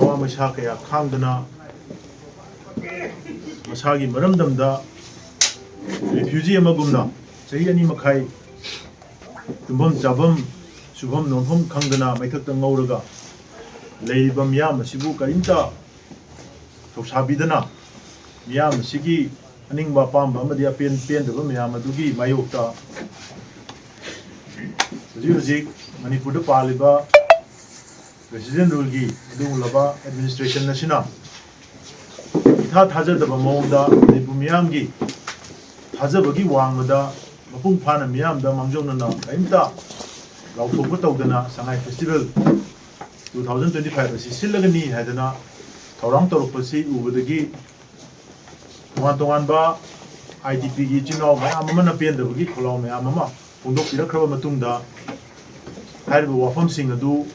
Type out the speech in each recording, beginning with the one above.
ꯑꯋꯥ ꯃꯩꯁꯥ ꯀꯌꯥ ꯈꯥꯡꯗꯨꯅ ꯃꯁꯥꯒꯤ ꯃꯔꯝꯗꯝꯗ ꯔꯤꯐ꯭ꯌꯨꯖꯤ ꯑꯃꯒꯨꯝꯅ ꯆꯍꯤ 2 ꯃꯈꯥꯏ ꯇꯨꯝꯐꯝ ꯆꯥꯐꯝ ꯁꯨꯐꯝ ꯅꯣꯝꯐꯝ ꯈꯪꯗꯅ ꯃꯩꯊꯛꯇ ꯉꯧꯔꯒ ꯂꯩꯔꯤꯕ ꯃꯤꯌꯥꯝ ꯑꯁꯤꯕꯨ ꯀꯔꯤꯝꯇ ꯊꯧꯁꯥꯕꯤꯗꯅ ꯃꯤꯌꯥꯝ ꯑꯁꯤꯒꯤ ꯑꯅꯤꯡꯕ ꯑꯄꯥꯝꯕ ꯑꯃꯗꯤ ꯄꯦꯟꯗꯕ ꯃꯌꯥꯝ ꯑꯗꯨꯒꯤ ꯃꯥꯌꯣꯛꯇ ꯍꯧꯖꯤꯛ ꯃꯅꯤꯄꯨꯔꯗ ꯄꯥꯜꯂꯤꯕ ꯔꯦꯁꯤꯗꯦꯟ ꯔꯨꯜꯒꯤ ꯑꯗꯨꯒꯨꯝꯂꯕ ꯑꯦꯗꯃꯤꯅꯤꯁꯇ꯭ꯔꯦꯁꯟ ꯑꯁꯤꯅ ꯏꯊꯥ ꯊꯥꯖꯗꯕ ꯃꯑꯣꯡꯗ ꯃꯅꯤꯄꯨꯔ ꯃꯤꯌꯥꯝꯒꯤ ꯊꯥꯖꯕꯒꯤ ꯋꯥꯡꯃꯗ ꯃꯄꯨꯡ ꯐꯥꯅ ꯃꯤꯌꯥꯝꯗ ꯃꯥꯡꯖꯧꯅꯅ ꯀꯔꯤꯝꯇ ꯂꯥꯎꯊꯣꯛꯄ ꯇꯧꯗꯅ ꯁꯉꯥꯏ ꯐꯦꯁꯇꯤꯚꯦꯜ 2025 ꯑꯁꯤ ꯁꯤꯜꯂꯒꯅꯤ ꯍꯥꯏꯗꯅ ꯊꯧꯔꯥꯡ ꯇꯧꯔꯛꯄꯁꯤ ꯎꯕꯗꯒꯤ ꯇꯣꯉꯥꯟ ꯇꯣꯉꯥꯟꯕ IDPꯒꯤ ꯏꯆꯤꯟ ꯏꯅꯥꯎ ꯃꯌꯥꯝ ꯑꯃꯅ ꯄꯦꯟꯗꯕꯒꯤ ꯈꯣꯜꯂꯥꯎ ꯃꯌꯥꯝ ꯑꯃ ꯐꯣꯡꯗꯣꯛꯄꯤꯔꯛꯈ꯭ꯔꯕ ꯃꯇꯨꯡꯗ ꯍꯥꯏꯔꯤꯕ ꯋꯥꯐꯝꯁꯤꯡ ꯑꯗꯨ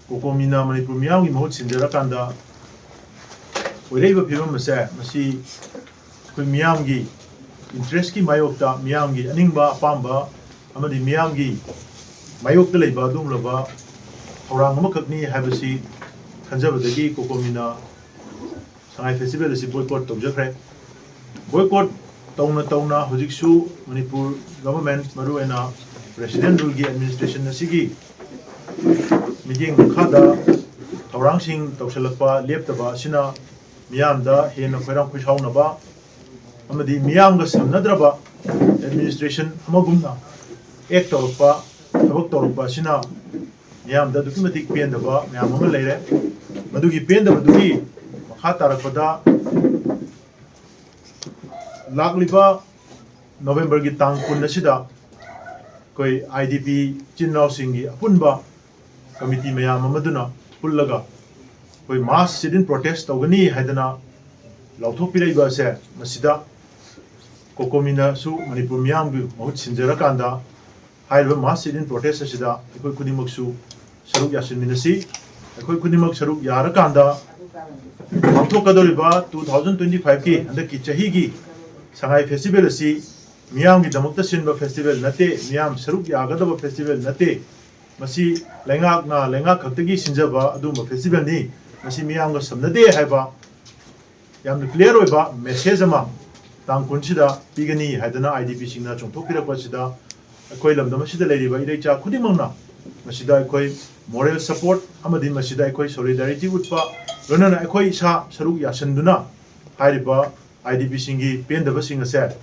ꯀꯣꯀꯣꯃꯤꯅ ꯃꯅꯤꯄꯨꯔ ꯃꯤꯌꯥꯝꯒꯤ ꯃꯍꯨꯠ ꯁꯤꯟꯖꯔꯀꯥꯟꯗ ꯑꯣꯏꯔꯛꯏꯕ ꯐꯤꯕꯝ ꯑꯁꯦ ꯃꯁꯤ ꯑꯩꯈꯣꯏ ꯃꯤꯌꯥꯝꯒꯤ ꯏꯟꯇꯔꯦꯁꯀꯤ ꯃꯥꯌꯣꯛꯇ ꯃꯤꯌꯥꯝꯒꯤ ꯑꯅꯤꯡꯕ ꯑꯄꯥꯝꯕ ꯑꯃꯗꯤ ꯃꯤꯌꯥꯝꯒꯤ ꯃꯥꯌꯣꯛꯇ ꯂꯩꯕ ꯑꯗꯨꯒꯨꯝꯂꯕ ꯊꯧꯔꯥꯡ ꯑꯃꯈꯛꯅꯤ ꯍꯥꯏꯕꯁꯤ ꯈꯟꯖꯕꯗꯒꯤ ꯀꯣꯀꯣꯃꯤꯅ ꯁꯉꯥꯏ ꯐꯦꯁꯇꯤꯚꯦꯜ ꯑꯁꯤ ꯕꯣꯏꯀꯣꯠ ꯇꯧꯖꯈ꯭ꯔꯦ꯫ ꯕꯣꯏꯀꯣꯠ ꯇꯧꯅ ꯇꯧꯅ ꯍꯧꯖꯤꯛꯁꯨ ꯃꯅꯤꯄꯨꯔ ꯒꯚꯔꯟꯃꯦꯟꯠ ꯃꯔꯨꯑꯣꯏꯅ ꯔꯦꯁꯤꯗꯦꯟ ꯔꯨꯜꯒꯤ ꯑꯦꯗꯃꯤꯅꯤꯁꯇ꯭ꯔꯦꯁꯟ ꯑꯁꯤꯒꯤ ꯃꯤꯠꯌꯦꯡ ꯃꯈꯥꯗ ꯊꯧꯔꯥꯡꯁꯤꯡ ꯇꯧꯁꯤꯜꯂꯛꯄ ꯂꯦꯞꯇꯕ ꯑꯁꯤꯅ ꯃꯤꯌꯥꯝꯗ ꯍꯦꯟꯅ ꯈꯣꯏꯔꯥꯡ ꯈꯣꯏꯁꯥꯎꯅꯕ ꯑꯃꯗꯤ ꯃꯤꯌꯥꯝꯒ ꯁꯝꯅꯗ꯭ꯔꯕ ꯑꯦꯗꯃꯤꯅꯤꯁꯇ꯭ꯔꯦꯁꯟ ꯑꯃꯒꯨꯝꯅ ꯑꯦꯛ ꯇꯧꯔꯛꯄ ꯊꯕꯛ ꯇꯧꯔꯛꯄ ꯑꯁꯤꯅ ꯃꯤꯌꯥꯝꯗ ꯑꯗꯨꯛꯀꯤ ꯃꯇꯤꯛ ꯄꯦꯟꯗꯕ ꯃꯌꯥꯝ ꯑꯃ ꯂꯩꯔꯦ꯫ ꯃꯗꯨꯒꯤ ꯄꯦꯟꯗꯕꯗꯨꯒꯤ ꯃꯈꯥ ꯇꯥꯔꯛꯄꯗ ꯂꯥꯛꯂꯤꯕ ꯅꯣꯕꯦꯝꯕꯔꯒꯤ ꯇꯥꯡ 10 ꯑꯁꯤꯗ ꯑꯩꯈꯣꯏ IDP ꯏꯆꯤꯟ ꯏꯅꯥꯎꯁꯤꯡꯒꯤ ꯑꯄꯨꯟꯕ ꯀꯃꯤꯇꯤ ꯃꯌꯥꯝ ꯑꯃꯗꯨꯅ ꯄꯨꯜꯂꯒ ꯑꯩꯈꯣꯏ ꯃꯥꯁ ꯁꯤꯠ ꯏꯟ ꯄ꯭ꯔꯣꯇꯦꯁ ꯇꯧꯒꯅꯤ ꯍꯥꯏꯗꯅ ꯂꯥꯎꯊꯣꯛꯄꯤꯔꯛꯏꯕ ꯑꯁꯦ ꯃꯁꯤꯗ ꯀꯣꯀꯣꯃꯤꯅꯁꯨ ꯃꯅꯤꯄꯨꯔ ꯃꯤꯌꯥꯝꯒꯤ ꯃꯍꯨꯠ ꯁꯤꯟꯖꯔꯀꯥꯟꯗ ꯍꯥꯏꯔꯤꯕ ꯃꯥꯁ ꯁꯤꯠ ꯏꯟ ꯄ꯭ꯔꯣꯇꯦꯁ ꯑꯁꯤꯗ ꯑꯩꯈꯣꯏ ꯈꯨꯗꯤꯡꯃꯛꯁꯨ ꯁꯔꯨꯛ ꯌꯥꯁꯤꯟꯃꯤꯟꯅꯁꯤ꯫ ꯑꯩꯈꯣꯏ ꯈꯨꯗꯤꯡꯃꯛ ꯁꯔꯨꯛ ꯌꯥꯔꯀꯥꯟꯗ ꯄꯥꯡꯊꯣꯛꯀꯗꯧꯔꯤꯕ 2025ꯒꯤ ꯍꯟꯗꯛꯀꯤ ꯆꯍꯤꯒꯤ ꯁꯉꯥꯏ ꯐꯦꯁꯇꯤꯚꯦꯜ ꯑꯁꯤ ꯃꯤꯌꯥꯝꯒꯤꯗꯃꯛꯇ ꯁꯤꯟꯕ ꯐꯦꯁꯇꯤꯚꯦꯜ ꯅꯠꯇꯦ, ꯃꯤꯌꯥꯝ ꯁꯔꯨꯛ ꯌꯥꯒꯗꯕ ꯐꯦꯁꯇꯤꯚꯦꯜ ꯅꯠꯇꯦ, ꯃꯁꯤ ꯂꯩꯉꯥꯛꯅ ꯂꯩꯉꯥꯛ ꯈꯛꯇꯒꯤ ꯁꯤꯟꯖꯕ ꯑꯗꯨꯒꯨꯝꯕ ꯐꯦꯁꯇꯤꯚꯦꯜꯅꯤ, ꯃꯁꯤ ꯃꯤꯌꯥꯝꯒ ꯁꯝꯅꯗꯦ ꯍꯥꯏꯕ ꯌꯥꯝꯅ ꯀ꯭ꯂꯤꯌꯥꯔ ꯑꯣꯏꯕ ꯃꯦꯁꯦꯖ ꯑꯃ ꯇꯥꯡ 10ꯁꯤꯗ ꯄꯤꯒꯅꯤ ꯍꯥꯏꯗꯅ IDPꯁꯤꯡꯅ ꯆꯣꯡꯊꯣꯛꯄꯤꯔꯛꯄ ꯑꯁꯤꯗ ꯑꯩꯈꯣꯏ ꯂꯝꯗꯝ ꯑꯁꯤꯗ ꯂꯩꯔꯤꯕ ꯏꯔꯩꯆꯥ ꯈꯨꯗꯤꯡꯃꯛꯅ ꯃꯁꯤꯗ ꯑꯩꯈꯣই ꯃꯣꯔꯦꯜ ꯁꯄꯣꯔꯠ ꯑꯃꯗꯤ ꯃꯁꯤꯗ ꯑꯩꯈꯣই ꯁꯣꯂꯤꯗꯥꯔꯤꯇꯤ ꯎꯠꯄ ꯂꯣꯏꯅꯅ ꯑꯩꯈꯣই ꯏꯁꯥ ꯁꯔꯨꯛ ꯌꯥꯁꯤꯟꯗꯨꯅ ꯍꯥꯏꯔꯤꯕ IDPꯁꯤꯡꯒꯤ ꯄꯦꯟꯗꯕꯁꯤꯡ ꯑꯁꯦ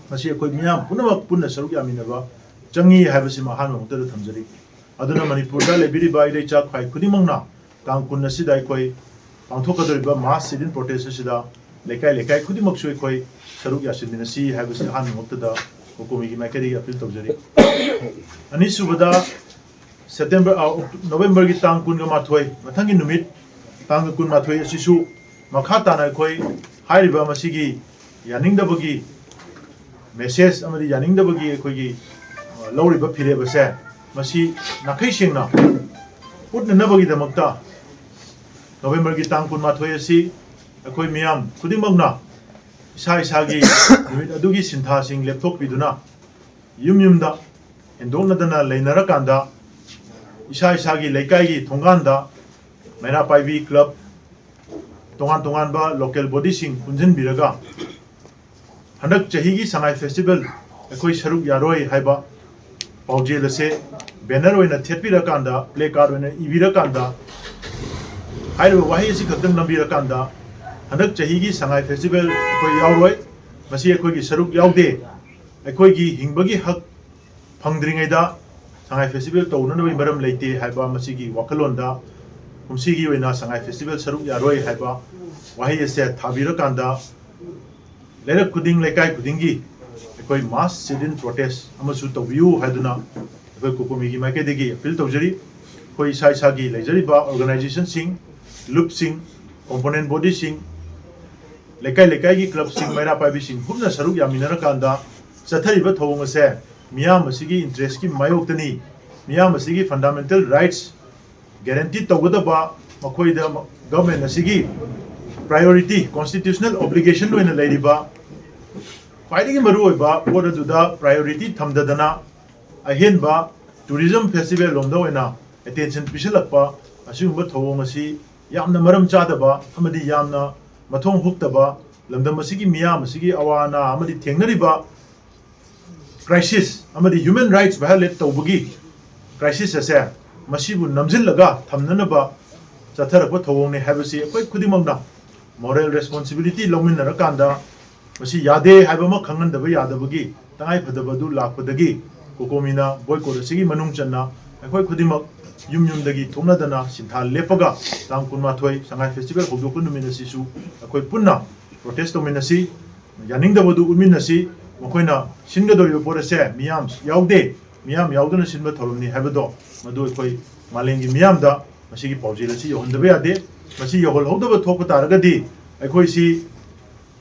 ꯃꯁꯤ ꯑꯩꯈꯣই ꯃꯤꯌꯥꯝ ꯄꯨꯝꯅꯃꯛ ꯄꯨꯟꯅ ꯁꯔꯨꯛ ꯌꯥꯃꯤꯟꯅꯕ ꯆꯪꯉꯤ ꯍꯥꯏꯕꯁꯤꯃ ꯑꯍꯥꯟꯕ ꯃꯛꯇꯗ ꯊꯝꯖꯔꯤ꯫ ꯑꯗꯨꯅ ꯃꯅꯤꯄꯨꯔꯗ ꯂꯩꯕꯤꯔꯤꯕ ꯏꯔꯩꯆꯥ ꯈ꯭ꯋꯥꯏ ꯈꯨꯗꯤꯡꯃꯛꯅ ꯇꯥꯡ 10 ꯑꯁꯤꯗ ꯑꯩꯈoi ꯄꯥꯡꯊꯣꯛꯀꯗꯧꯔꯤꯕ ꯃꯥꯁ ꯁꯤꯠ ꯏꯟ ꯄ꯭ꯔꯣꯇꯦꯁ ꯑꯁꯤꯗ ꯂꯩꯀꯥꯏ ꯂꯩꯀꯥꯏ ꯈꯨꯗꯤꯡꯃꯛꯁꯨ ꯑꯩꯈoi ꯁꯔꯨꯛ ꯌꯥꯁꯤꯟꯃꯤꯟꯅꯁꯤ ꯍꯥꯏꯕꯁꯤ ꯑꯍꯥꯟꯕ ꯃꯛꯇꯗ ꯀꯣꯀꯣꯃꯤꯒꯤ ꯃꯥꯏꯀꯩꯗꯒꯤ ꯑꯄꯤꯜ ꯇꯧꯖꯔꯤ꯫ ꯑꯅꯤꯁꯨꯕꯗ ꯅꯣꯕꯦꯝꯕꯔꯒꯤ ꯇꯥꯡ 12 ꯃꯊꯪꯒꯤ ꯅꯨꯃꯤꯠ ꯇꯥꯡ 12 ꯑꯁꯤꯁꯨ ꯃꯈꯥ ꯇꯥꯅ ꯑꯩꯈoi ꯍꯥꯏꯔꯤꯕ ꯃꯁꯤꯒꯤ ꯌꯥꯅꯤꯡꯗꯕꯒꯤ ꯃꯦꯁꯦꯖ ꯑꯃꯗꯤ ꯌꯥꯅꯤꯡꯗꯕꯒꯤ ꯑꯩꯈꯣꯏꯒꯤ ꯂꯧꯔꯤꯕ ꯐꯤꯔꯦꯞ ꯑꯁꯦ ꯃꯁꯤ ꯅꯥꯈꯩ ꯁꯦꯡꯅ ꯎꯠꯅꯅꯕꯒꯤꯗꯃꯛꯇ ꯅꯣꯕꯦꯝꯕꯔꯒꯤ ꯇꯥꯡ 12 ꯑꯁꯤ ꯑꯩꯈoi ꯃꯤꯌꯥꯝ ꯈꯨꯗꯤꯡꯃꯛꯅ ꯏꯁꯥ ꯏꯁꯥꯒꯤ ꯅꯨꯃꯤꯠ ꯑꯗꯨꯒꯤ ꯁꯤꯟꯊꯥꯁꯤꯡ ꯂꯦꯞꯊꯣꯛꯄꯤꯗꯨꯅ ꯌꯨꯝ ꯌꯨꯝꯗ ꯍꯦꯟꯗꯣꯛꯅꯗꯅ ꯂꯩꯅꯔꯀꯥꯟꯗ ꯏꯁꯥ ꯏꯁꯥꯒꯤ ꯂꯩꯀꯥꯏꯒꯤ ꯊꯣꯡꯒꯥꯟꯗ ꯃꯩꯔꯥ ꯄꯥꯏꯕꯤ ꯀ꯭ꯂꯕ ꯇꯣꯉꯥꯟ ꯇꯣꯉꯥꯟꯕ ꯂꯣꯀꯦꯜ ꯕꯣꯗꯤꯁꯤꯡ ꯄꯨꯟꯁꯤꯟꯕꯤꯔꯒ ꯍꯟꯗꯛ ꯆꯍꯤꯒꯤ ꯁꯉꯥꯏ ꯐꯦꯁꯇꯤꯚꯦꯜ ꯑꯩꯈoi ꯁꯔꯨꯛ ꯌꯥꯔꯣꯏ ꯍꯥꯏꯕ ꯄꯥꯎꯖꯦꯜ ꯑꯁꯦ ꯕꯦꯅꯔ ꯑꯣꯏꯅ ꯊꯦꯠꯄꯤꯔꯀꯥꯟꯗ ꯄ꯭ꯂꯦ ꯀꯥꯔꯗ ꯑꯣꯏꯅ ꯏꯕꯤꯔꯀꯥꯟꯗ ꯍꯥꯏꯔꯤꯕ ꯋꯥꯍꯩ ꯑꯁꯤ ꯈꯛꯇꯪ ꯅꯝꯕꯤꯔꯀꯥꯟꯗ ꯍꯟꯗꯛ ꯆꯍꯤꯒꯤ ꯁꯉꯥꯏ ꯐꯦꯁꯇꯤꯚꯦꯜ ꯑꯩꯈoi ꯌꯥꯎꯔꯣꯏ, ꯃꯁꯤ ꯑꯩꯈꯣꯏꯒꯤ ꯁꯔꯨꯛ ꯌꯥꯎꯗꯦ, ꯑꯩꯈꯣꯏꯒꯤ ꯍꯤꯡꯕꯒꯤ ꯍꯛ ꯐꯪꯗ꯭ꯔꯤꯉꯩꯗ ꯁꯉꯥꯏ ꯐꯦꯁꯇꯤꯚꯦꯜ ꯇꯧꯅꯅꯕꯒꯤ ꯃꯔꯝ ꯂꯩꯇꯦ ꯍꯥꯏꯕ ꯃꯁꯤꯒꯤ ꯋꯥꯈꯜꯂꯣꯟꯗ ꯀꯨꯝꯁꯤꯒꯤ ꯑꯣꯏꯅ ꯁꯉꯥꯏ ꯐꯦꯁꯇꯤꯚꯦꯜ ꯁꯔꯨꯛ ꯌꯥꯔꯣꯏ ꯍꯥꯏꯕ ꯋꯥꯍꯩ ꯑꯁꯦ ꯊꯥꯕꯤꯔꯀꯥꯟꯗ ꯂꯩꯔꯛ ꯈꯨꯗꯤꯡ ꯂꯩꯀꯥꯏ ꯈꯨꯗꯤꯡꯒꯤ ꯑꯩꯈoi ꯃꯥꯁ ꯁꯤꯠ ꯏꯟ ꯄ꯭ꯔꯣꯇꯦꯁ ꯑꯃꯁꯨ ꯇꯧꯕꯤꯌꯨ ꯍꯥꯏꯗꯨꯅ ꯑꯩꯈoi ꯀꯣꯀꯣꯃꯤꯒꯤ ꯃꯥꯏꯀꯩꯗꯒꯤ ꯑꯄꯤꯜ ꯇꯧꯖꯔꯤ꯫ ꯑꯩꯈoi ꯏꯁꯥ ꯏꯁꯥꯒꯤ ꯂꯩꯖꯔꯤꯕ ꯑꯣꯔꯒꯅꯥꯏꯖꯦꯁꯟꯁꯤꯡ, ꯂꯨꯞꯁꯤꯡ, ꯀꯣꯝꯄꯣꯅꯦꯟꯠ ꯕꯣꯗꯤꯁꯤꯡ, ꯂꯩꯀꯥꯏ ꯂꯩꯀꯥꯏꯒꯤ ꯀ꯭ꯂꯕꯁꯤꯡ, ꯃꯩꯔꯥ ꯄꯥꯏꯕꯤꯁꯤꯡ ꯄꯨꯟꯅ ꯁꯔꯨꯛ ꯌꯥꯃꯤꯟꯅꯔꯀꯥꯟꯗ ꯆꯠꯊꯔꯤꯕ ꯊꯧꯑꯣꯡ ꯑꯁꯦ ꯃꯤꯌꯥꯝ ꯑꯁꯤꯒꯤ ꯏꯟꯇꯔꯦꯁꯀꯤ ꯃꯥꯌꯣꯛꯇꯅꯤ, ꯃꯤꯌꯥꯝ ꯑꯁꯤꯒꯤ ꯐꯟꯗꯥꯃꯦꯟꯇꯦꯜ ꯔꯥꯏꯠꯁ ꯒꯦꯔꯦꯟꯇꯤ ꯇꯧꯒꯗꯕ ꯃꯈꯣꯏꯗ ꯒꯚꯔꯟꯃꯦꯟꯠ ꯑꯁꯤꯒꯤ ꯄ꯭ꯔꯥꯏꯑꯣꯔꯤꯇꯤ ꯀꯣꯟꯁꯇꯤꯇ꯭ꯌꯨꯁꯅꯦꯜ ꯑꯣꯕ꯭ꯂꯤꯒꯦꯁꯟ ꯑꯣꯏꯅ ꯂꯩꯔꯤꯕ ꯈ꯭ꯋꯥꯏꯗꯒꯤ ꯃꯔꯨꯑꯣꯏꯕ ꯄꯣꯠ ꯑꯗꯨꯗ ꯄ꯭ꯔꯥꯏꯑꯣꯔꯤꯇꯤ ꯊꯝꯗꯗꯅ ꯑꯍꯦꯟꯕ ꯇꯨꯔꯤꯖꯝ ꯐꯦꯁꯇꯤꯚꯦꯜ ꯂꯣꯝꯗ ꯑꯣꯏꯅ ꯑꯦꯇꯦꯟꯁꯟ ꯄꯤꯁꯜꯂꯛꯄ ꯑꯁꯤꯒꯨꯝꯕ ꯊꯧꯑꯣꯡ ꯑꯁꯤ yamna maram chadaba amadi yamna mathong huktaba lamdam asigi miyam asigi awana amadi thengnariba crisis amadi human rights violate tawbagi crisis ase masibu namjillaga thamnanaba chatharakwa thawongni habasi akoi khudimangna moral responsibility lawminara kanda masi yade haibama khangandaba yadabagi tangai phadabadu lakpadagi kokomina boycott asigi manung channa akoi khudimak yum-yumdagi thonadana sintha lepaga tang kunmathoi sangai festival hobdokun numinasi su akoi punna protest dominasi yaningdabadu ulminasi makoina singadori porase miyam yaude miyam yaudana sinba thorumni habado madu akoi malengi miyamda masigi paujilasi yohandabe ade masi yohol hobdaba thokpa taragadi akoi si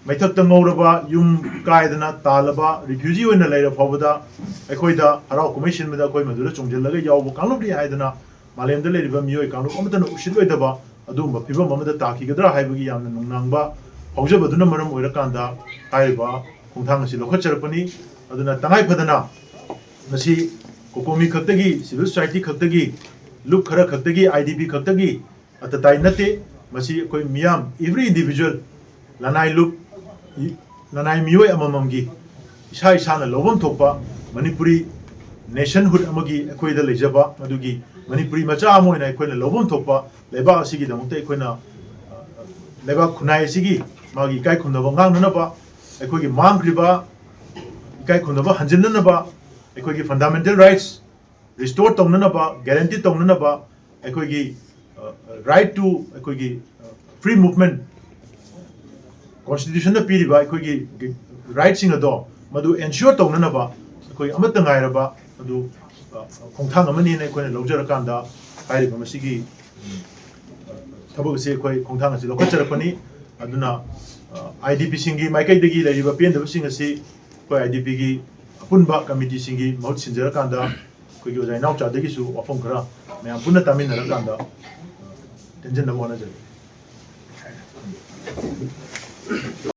maithak ngoraba yum kaidana talaba refugee oina leira phobada akoida harau commission meda akoi madura chungjillaga yawbu kanglobri haidana malemda leiriba miyoi kanglub amatana ushilloidaba adumba phibam amada takigadra haibagi yamna nungnangba paujabaduna maram oirakanda haiba khongthang asi lokhatjarapani aduna tangai phadana masi kokomi khaktagi civil society khaktagi look khara khaktagi idp khaktagi atatai nate masi akoi miyam every individual lanai look lanai miyoi amamamgi isa isana lobam thokpa manipuri nationhood amagi akoida lejaba madugi manipuri macha amoina akoina lobam thokpa leba asigi damukta akoina leba khunai asigi magi kai khundaba ngangnaba akoigi mangriba kai khundaba hanjinnaba akoigi fundamental rights restore tongnaba guarantee tongnaba akoigi right to akoigi free movement constitution na piriba akoigi right sing ado madu ensure tongnaba akoi amata ngairaba adu khongthang amani ne koina lojara kanda hairiba masigi thabuk se koi khongthang asi lokacharapani aduna IDP singi maikai dagi lariba pendaba sing asi koi IDP gi apunba committee singi mahut sinjara kanda koi gi nau cha dagi su wafam khara mayam punna taminara kanda tension na mona jari